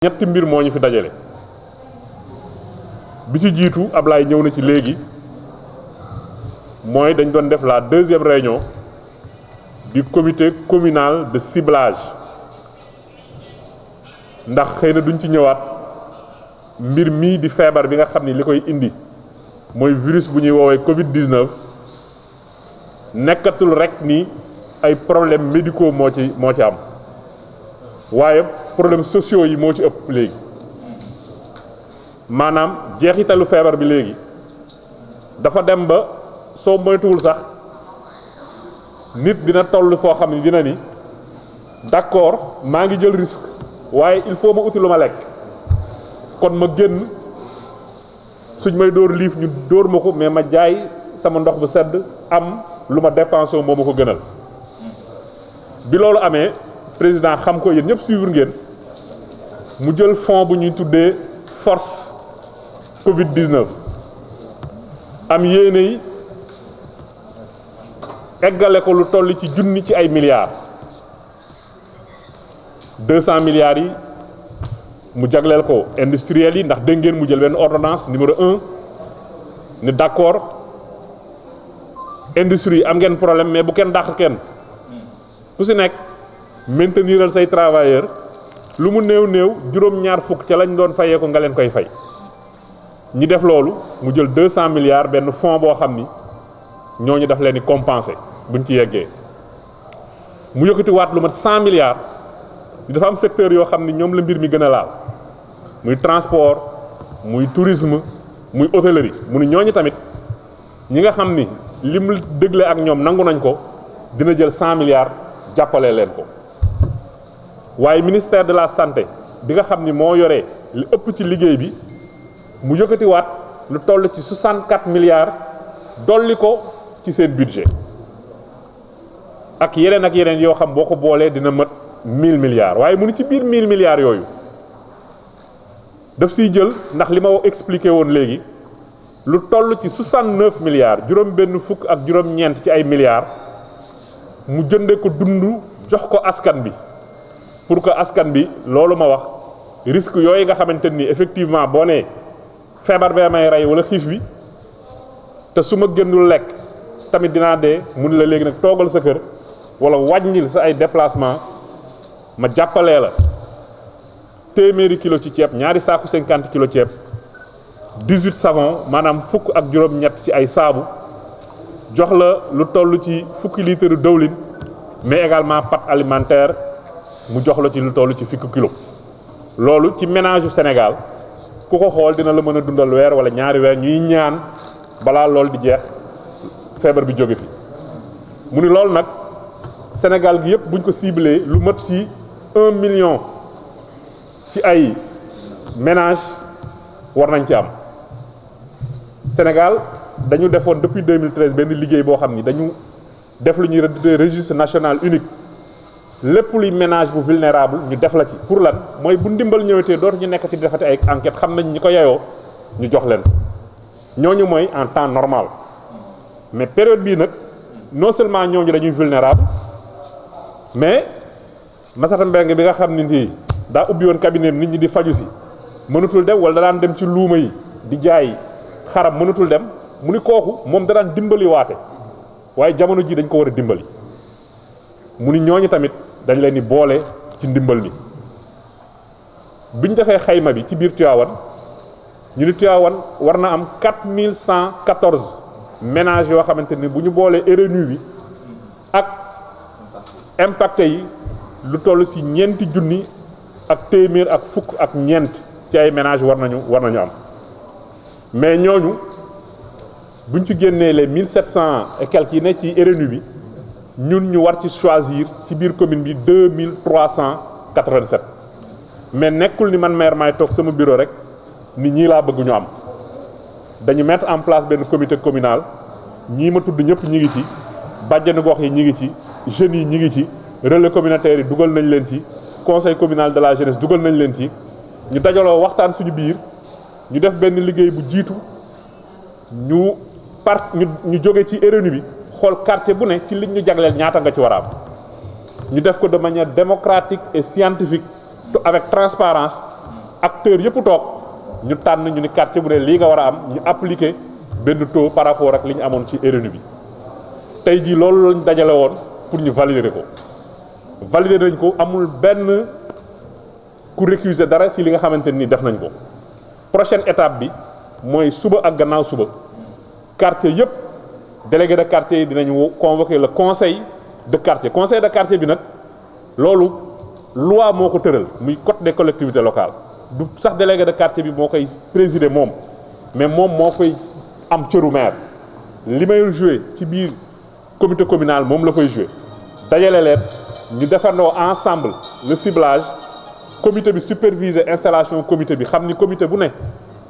ñetti mbir moo ñu fi dajale bi ci jiitu Ablaye ñëw na ci léegi mooy dañ doon def la deuxième réunion du comité communal de ciblage ndax xëy na duñ ci ñëwaat mbir mii di feebar bi nga xam ni li koy indi mooy virus bu ñuy woowee Covid-19 nekkatul rek ni ay problèmes médicaux moo ci am waaye problèmes sociaux yi moo ci ëpp léegi maanaam jeexitalu feebar bi léegi dafa dem ba soo moytuwul sax nit dina toll foo xam ne dina ni d'accord maa ngi jël risque waaye il faut ma uti lu ma lekk kon ma génn suñ may dóor liif ñu dóor ma ko mais ma jaay sama ndox bu sedd am lu ma dépensé moo ma ko gënal bi loolu amee président xam ko yéen ñëpp suivre ngeen mu jël fonds bu ñuy tuddee force Covid-19 am yéene yi eggale ko lu toll ci junni ci ay milliards 200 milliards yi mu jagleel ko industriels yi ndax dégg ngeen mu jël benn ordonnance numéro 1 ni d'accord industrie am ngeen problème mais bu kenn dàq kenn ku si nekk mainteniral say travailleurs lu mu néew juróom-ñaar fukk ca lañ doon fayee ko nga leen koy fay ñi def loolu mu jël 200 milliards benn fonds boo xam ni ñooñu daf leen di compenser buñ ci yeggee mu yëkkati waat lu mat 100 milliards dafa am secteur yoo xam ni ñoom la mbir mi gën a laal muy transport muy tourisme muy hôtellerie mu ni ñooñu tamit ñi nga xam ni li mu dégle ak ñoom nangu nañ ko dina jël 100 milliards jàppale leen ko waaye ministère de la santé bi nga xam ni moo yore li ëpp ci liggéey bi mu yëkkatiwaat lu toll ci 64 milliards dolli ko ci seen budget ak yeneen yoo xam boo ko boolee dina mat 1000 milliards waaye mu ni ci biir 1000 milliards yooyu daf siy jël ndax li ma expliqué woon léegi lu toll ci 69 milliards juróom benn fukk ak juróom-ñeent ci ay milliards mu jënde ko dund jox ko askan bi pour que askan bi loolu ma wax risque yooyu nga xamante ni effectivement boo nee feebar bee may rey wala xiif bi te su ma gënul lekk tamit dinaa dee mun la léegi nag toogal sa kër wala wàññil sa ay déplacement ma jàppalee la téeméeri kilo ci ceeb ñaari saaku 50 kilo ceeb 18 savon maanaam fukk ak juróom-ñett ci ay saabu jox la lu toll ci fukki litre dëwlin mais également pâte alimentaire mu jox la ci lu toll ci fukki kilo loolu ci ménage yu Sénégal ku ko xool dina la mën a dundal weer wala ñaari weer ñuy ñaan balaa loolu di jeex feebar bi jóge fi mu ni loolu nag Sénégal gi yëpp buñ ko ciblé lu mat ci 1 million ci ay ménage war nañ ci am Sénégal dañu defoon depuis 2013 benn liggéey boo xam ni dañu def lu ñuy redité registre national unique lépp luy ménage bu vulnérable ñu def la ci pour lan mooy bu ndimbal ñëwetee dootu ñu nekk ci defati ay enquête xam nañ ñi ko yeyoo ñu jox leen ñooñu mooy en temps normal mais période bii nag non seulement ñooñu dañuy vulnérable mais Massata Mbengue bi nga xam ni nii daa ubbi woon cabinet nit ñi di faju si mënatul dem wala da daan dem ci luuma yi di jaay xaram mënatul dem mu ni kooku moom da daan dimbali waate waaye jamono ji dañ ko war a dimbali mu ni ñooñu tamit dañ leen di boole ci ndimbal mi biñ defee xayma bi ci biir Tivaouane ñu ni Tivaouane war na am 4114 ménages yoo xamante ni bu ñu boolee RNU bi ak impacté yi lu toll ci ñeenti junni ak téeméer ak fukk ak ñeent ci ay ménages war nañu am mais ñooñu buñ ci génnee les 1700 et quelques yi ne ci RNU bi ñun ñu war ci choisir ci biir commune bi 2387 mais nekkul ni man maire maay toog sama bureau rek ni ñii laa bëgg ñu am dañu mettre en place benn comité communal ñii ma tudd ñëpp ñi ngi ci bàjjenu gox yi ñi ngi ci jeunes yi ñi ngi ci relais communautaire yi dugal nañ leen ci conseil communal de la jeunesse dugal nañ leen ci ñu dajaloo waxtaan suñu biir ñu def benn liggéey bu jiitu ñu jóge ci RNU bi xool quartier bu ne ci liñ ñu jagleel ñaata nga ci war a am ñu def ko de manière démocratique et scientifique avec transparence acteurs yëpp toog ñu tànn ñu ni quartier bu ne lii nga war a am ñu appliquer benn taux par rapport ak li ñu amoon ci RNU bi tey jii loolu lañ dajale woon pour ñu valider ko valider nañ ko amul benn ku récuser dara si li nga xamante ni def nañ ko prochaine étape bi mooy suba ak gannaaw suba quartier yëpp délégué de quartier yi dinañu convoquer le conseil de quartier bi nag loolu loi moo ko tëral muy code des collectivités locales du sax délégué de quartier bi moo koy présider moom mais moom moo koy am cëru maire li may jouer ci biir comité communal moom la fay jouer dajale leen ñu defandoo ensemble le ciblage comité bi superviser installation comité bi xam ni comité bu ne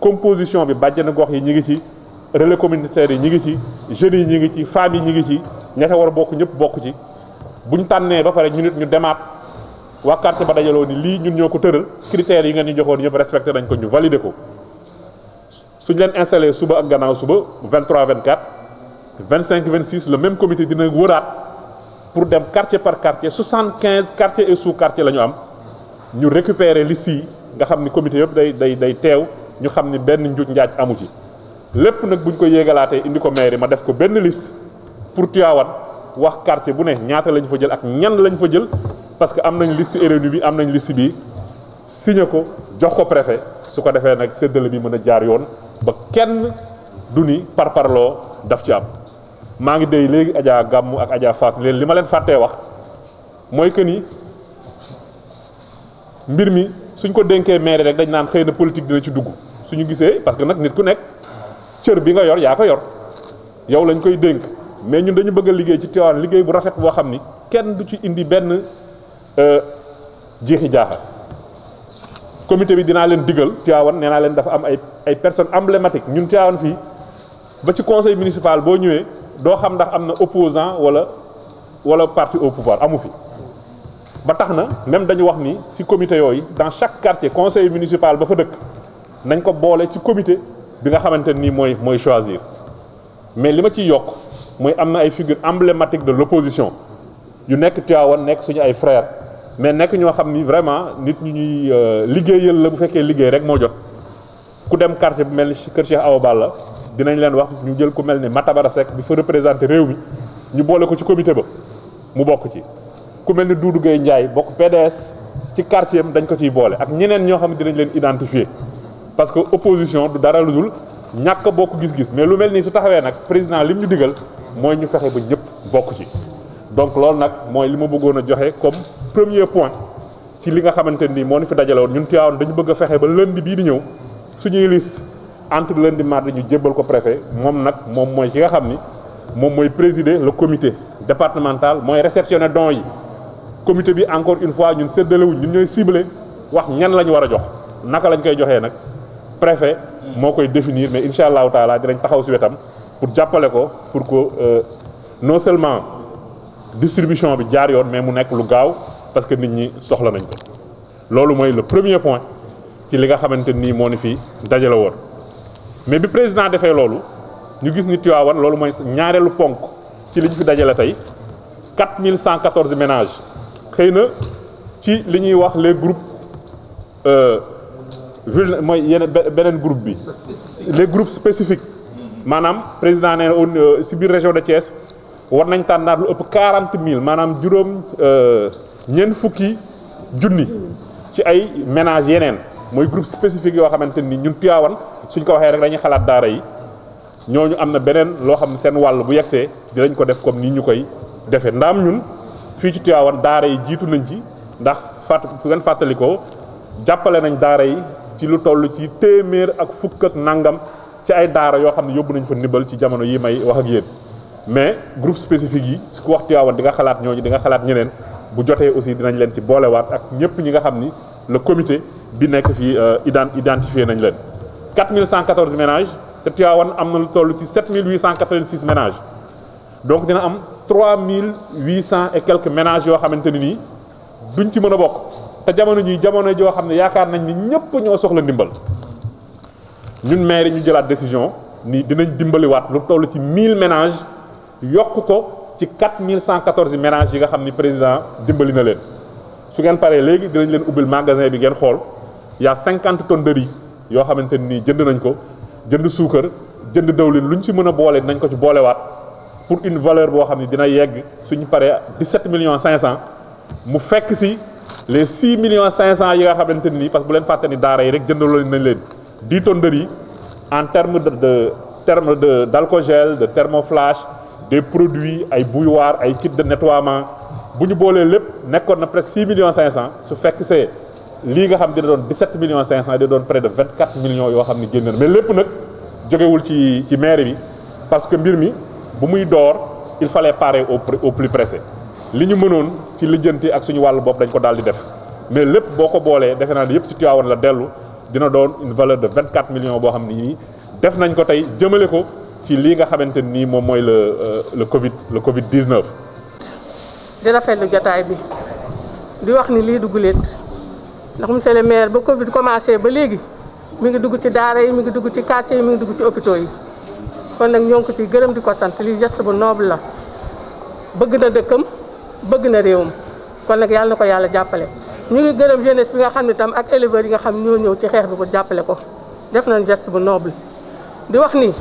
composition bi bàjjenu gox yi ñi ngi ci relais communautaire yi ñi ngi ci jeunes yi ñi ngi ci femmes yi ñi ngi ci ña ca war a bokk ñëpp bokk ci buñ tànnee ba pare ñu nit ñu demaat waa quartier ba dajaloo ni lii ñun ñoo ko tëral critères yi ngeen ñu joxoon ñëpp respecté nañ ko ñu valider ko suñ leen installé suba ak gannaaw suba 23 24 25 26 le même comité dina wëraat pour dem quartier par quartier 75 quartiers et sous quartier la ñu am ñu récupérer liste yi nga xam ni comité yëpp day teew ñu xam ni benn njuuj njaaj amu ci lépp nag buñ ko yéegalaatee indi ko mairie ma def ko benn liste pour Tivaouane wax quartier bu ne ñaata lañ fa jël ak ñan lañ fa jël parce que am nañ liste RNU bi am nañ liste bi signé ko jox ko préfet su ko defee nag séddale bi mën a jaar yoon ba kenn du ni parparloo daf ci am. maa ngi dey léegi Adja Gàmmu ak Adja Fatou leen li ma leen fàttee wax mooy que ni mbir mi suñ ko dénkee maire rek dañ naan xëy na politique dina ci dugg suñu gisee parce que nag nit ku nekk cër bi nga yor yaa ko yor yow lañ koy dénk mais ñun dañu bëgg a liggéey ci Tivaouane liggéey bu rafet boo xam ni kenn du ci indi benn jeexi jaaxa comité bi dinaa leen digal Tivaouane nee naa leen dafa am ay personnes emblématiques ñun Tivaouane fii ba ci conseil municipal boo ñëwee doo xam ndax am na opposant wala parti au pouvoir amu fi ba tax na même dañu wax ni ci comité yooyu dans chaque quartier conseil municipal ba fa dëkk nañ ko boole ci comité bi nga xamante nii mooy choisir mais li ma ciy yokk mooy am na ay figures emblématiques de l'opposition yu nekk Tivaouane nekk suñu ay frères mais nekk ñoo xam ni vraiment nit ñu ñuy liggéeyal la bu fekkee liggéey rek moo jot ku dem quartier bu mel ni kër Cheikh Awa Balla dinañ leen wax ñu jël ku mel ni Matabara Seck bi fa représenter réew mi ñu boole ko ci comité ba mu bokk ci ku mel ni Doudou Gueye Ndiaye bokk PDS ci quartier am dañ ko ciy boole ak ñeneen ñoo xam ne dinañ leen identifier parce que opposition du dara lu dul ñàkk bokk gis-gis mais lu mel nii su taxawee nag président lim ñu digal mooy ñu fexe ba ñëpp bokk ci donc loolu nag mooy li ma bëggoon a joxe comme premier point ci li nga xamante nii moo ñu fi dajale woon ñun Tivaouane dañu bëgg a fexe ba lundi bii di ñëw suñuy liste entre lundi mardi ñu jébbal ko préfet moom nag moom mooy ki nga xam ni moom mooy présider le comité départemental mooy réceptionner dons yi comité bi encore une fois ñun séddalewuñ ñun ñooy ciblé wax ñan la ñu war a jox naka lañ koy joxee nag préfet moo koy définir mais incha allahu taala dinañ taxaw ci wetam pour jàppale ko pour que non seulement distribution bi jaar yoon mais mu nekk lu gaaw parce que nit ñi soxla nañ ko loolu mooy le premier point ci li nga xamante nii moo ni fii dajale woon mais bi président defee loolu ñu gis ni Tivaouane loolu mooy ñaareelu ponk ci li ñu fi dajale tey 4114 ménages xëy na ci li ñuy wax les groupes mooy yeneen beneen groupe bi les groupes spécifiques maanaam président nee na si biir région de Thiès war nañ tànnaat lu ëpp 40000 maanaam juróom ñeent fukki junni ci ay ménages yeneen mooy groupe spécifique yoo xamante ni ñun Tivaouane suñ ko waxee rek dañuy xalaat daara yi ñooñu am na beneen loo xam ne seen wàll bu yegsee dinañ ko def comme ni ñu koy defee ndaam ñun fii ci Tivaouane daara yi jiitu nañ ci ndax fu ngeen fàttalikoo jàppale nañ daara yi ci lu toll ci téeméer ak fukk ak nangam ci ay daara yoo xam ne yóbbu nañ fa ndimbal ci jamono yi may wax ak yéen mais groupe spécifique yi su ko wax Tivaouane di nga xalaat ñooñu di nga xalaat ñeneen bu jotee aussi dinañ leen ci boolewaat ak ñëpp ñi nga xam ni le comité bi nekk fii identifié nañ leen 4114 ménages te Tivaouane am na lu toll ci 7886 ménages donc dina am 3800 et quelques ménages yoo xamante ni nii duñ ci mën a bokk te jamono ji jamono joo xam ne yaakaar nañ ni ñëpp ñoo soxla ndimbal ñun maire ñu jëlaat décision ni dinañ dimbaliwaat lu toll ci 1000 ménages yokk ko ci 4114 ménages yi nga xam ni président dimbali na leen su ngeen paree léegi dinañ leen ubbil magasin bi ngeen xool y a 50 tonnes de riz yoo xamante ni jënd nañ ko jënd suukar jënd dawlin lu ñu ci mën a boole nañ ko ci boolewaat pour une valeur boo xam ne dina yegg suñu paree 17 millions 500 mu fekk si les 6 millions 500 yi nga xamante ni parce que bu leen fàtte ni daara yi rek jëndaloo nañ leen 10 tonnes de riz en terme d'alcogel de thermoflash des produits ay bouilloire ay kit de nettoiement bu ñu boolee lépp nekkoon na presque 6 millions 500 su fekk c'est lii nga xam dina doon 17 millions 500 di doon près de 24 millions yoo xam ne génn na mais lépp nag jógewul ci mairie bi parce que mbir mi bu muy door il fallait parer au plus pressé li ñu mënoon ci lijjanti ak suñu wàllu bopp dañ ko daal di def mais lépp boo ko boolee defe naa ne yëpp si Tivaouane la dellu dina doon une valeur de 24 millions boo xam ne nii def nañ ko tey jëmale ko ci lii nga xamante nii moom mooy le Covid 19. di rafetlu jotaay bi di wax ni lii dugg leen ndax monsieur le maire ba Covid commencé ba léegi mi ngi dugg ci daara yi mi ngi dugg ci quartier yi mi ngi dugg ci hôpitaux yi kon nag ñoo ngi ko ciy gërëm di ko sant lii geste bu noble la bëgg na dëkkam bëgg na réewam kon nag yàlla na ko yàlla jàppale. ñu ngi gërëm jeunesse bi nga xam ne tam ak éleveurs yi nga xam ñoo ñëw ci xeex bi pour jàppale ko def nañ geste bu noble di wax ni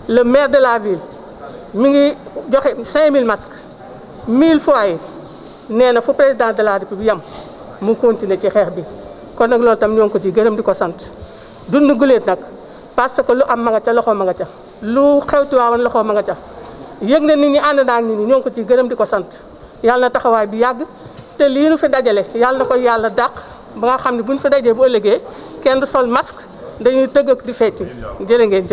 le maire de la ville mi ngi joxe 5000 masques 1000 foyers nee na fu président de la république yam mu continuer ci xeex bi kon nag loolu tam ñoo ngi ko ciy gërëm di ko sant dund guleet nag parce que lu am ma nga ca loxo ma nga ca lu xew Tivaouane loxo ma nga ca yëg na nit ñi ànd naa nit ñi ñoo ngi ko ciy gërëm di ko sant yàlla na taxawaay bi yàgg te lii nu fi dajale yàlla na ko yàlla dàq ba nga xam ne bu ñu fi dajee bu ëllëgee kenn du sol masque dañuy tëgg ak di fecc jërë ngeen jëf